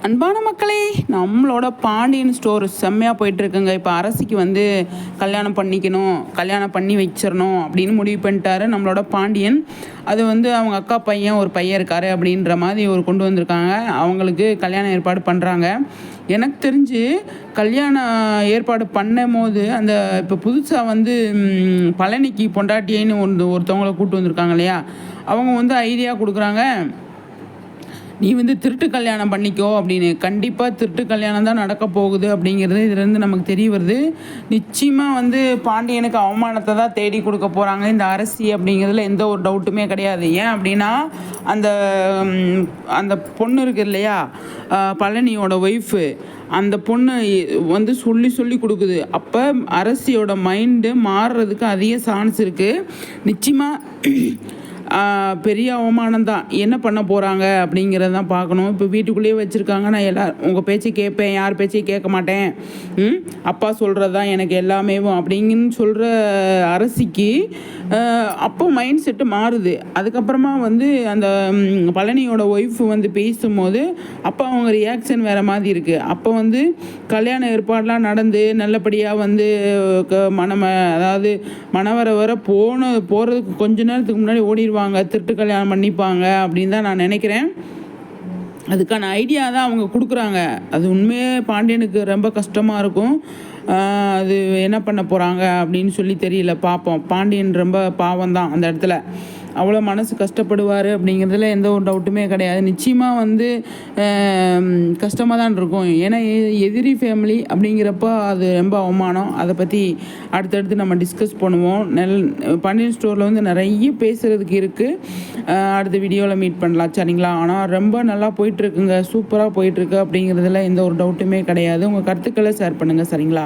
அன்பான மக்களே, நம்மளோட பாண்டியன் ஸ்டோர் செம்மையாக போயிட்டுருக்குங்க. இப்போ அரசிக்கு வந்து கல்யாணம் பண்ணிக்கணும், கல்யாணம் பண்ணி வச்சிடணும் அப்படின்னு முடிவு பண்ணிட்டாரு நம்மளோட பாண்டியன். அது வந்து அவங்க அக்கா பையன் ஒரு பையன் இருக்காரு அப்படின்ற மாதிரி ஒரு கொண்டு வந்திருக்காங்க. அவங்களுக்கு கல்யாணம் ஏற்பாடு பண்ணுறாங்க. எனக்கு தெரிஞ்சு கல்யாணம் ஏற்பாடு பண்ணும் போது அந்த இப்போ புதுசாக வந்து பழனிக்கு பொண்டாட்டியின்னு ஒருத்தவங்களை கூப்பிட்டு வந்திருக்காங்க இல்லையா, அவங்க வந்து ஐடியா கொடுக்குறாங்க, நீ வந்து திருட்டு கல்யாணம் பண்ணிக்கோ அப்படின்னு. கண்டிப்பாக திருட்டு கல்யாணம் தான் நடக்க போகுது அப்படிங்கிறது இதுலேருந்து நமக்கு தெரிய வருது. நிச்சயமாக வந்து பாண்டியனுக்கு அவமானத்தை தான் தேடி கொடுக்க போகிறாங்க இந்த அரசி அப்படிங்கிறதுல எந்த ஒரு டவுட்டுமே கிடையாது. ஏன் அப்படின்னா அந்த அந்த பொண்ணு இருக்குது இல்லையா, பழனியோட ஒய்ஃபு, அந்த பொண்ணு வந்து சொல்லி சொல்லி கொடுக்குது. அப்போ அரசியோட மைண்டு மாறுறதுக்கு அதிக சான்ஸ் இருக்குது. நிச்சயமாக பெரிய அவமானம் தான். என்ன பண்ண போகிறாங்க அப்படிங்கிறத தான் பார்க்கணும். இப்போ வீட்டுக்குள்ளேயே வச்சுருக்காங்க, நான் உங்கள் பேச்சை கேட்பேன், யார் பேச்சையும் கேட்க மாட்டேன், அப்பா சொல்கிறது தான் எனக்கு எல்லாமே அப்படிங்கன்னு சொல்கிற அரசிக்கு அப்போ மைண்ட் செட்டு மாறுது. அதுக்கப்புறமா வந்து அந்த பழனியோட ஒய்ஃபு வந்து பேசும்போது அப்போ அவங்க ரியாக்ஷன் வேறு மாதிரி இருக்குது. அப்போ வந்து கல்யாண ஏற்பாடெலாம் நடந்து நல்லபடியாக வந்து அதாவது மணவரை வர போகிறதுக்கு கொஞ்ச நேரத்துக்கு முன்னாடி ஓடிடுவாங்க, திருட்டு கல்யாணம் பண்ணிப்பாங்க அப்படின்னு தான் நான் நினைக்கிறேன். அதுக்கான ஐடியா தான் அவங்க கொடுக்குறாங்க. அது உண்மையே பாண்டியனுக்கு ரொம்ப கஷ்டமாக இருக்கும். அது என்ன பண்ண போகிறாங்க அப்படின்னு சொல்லி தெரியல, பார்ப்போம். பாண்டியன் ரொம்ப பாவம் தான் அந்த இடத்துல, அவ்வளோ மனசு கஷ்டப்படுவார் அப்படிங்கிறதுல எந்த ஒரு டவுட்டுமே கிடையாது. நிச்சயமாக வந்து கஷ்டமாக தான் இருக்கும். ஏன்னா எதிரி ஃபேமிலி அப்படிங்கிறப்ப அது ரொம்ப அவமானம். அதை பற்றி அடுத்தடுத்து நம்ம டிஸ்கஸ் பண்ணுவோம். பாண்டியன் ஸ்டோரில் வந்து நிறைய பேசுகிறதுக்கு இருக்குது. அடுத்த வீடியோவில் மீட் பண்ணலாம் சரிங்களா. ஆனால் ரொம்ப நல்லா போயிட்டுருக்குங்க, சூப்பராக போயிட்டுருக்கு அப்படிங்கிறதுல எந்த ஒரு டவுட்டுமே கிடையாது. உங்கள் கருத்துக்களை ஷேர் பண்ணுங்கள் சரிங்களா.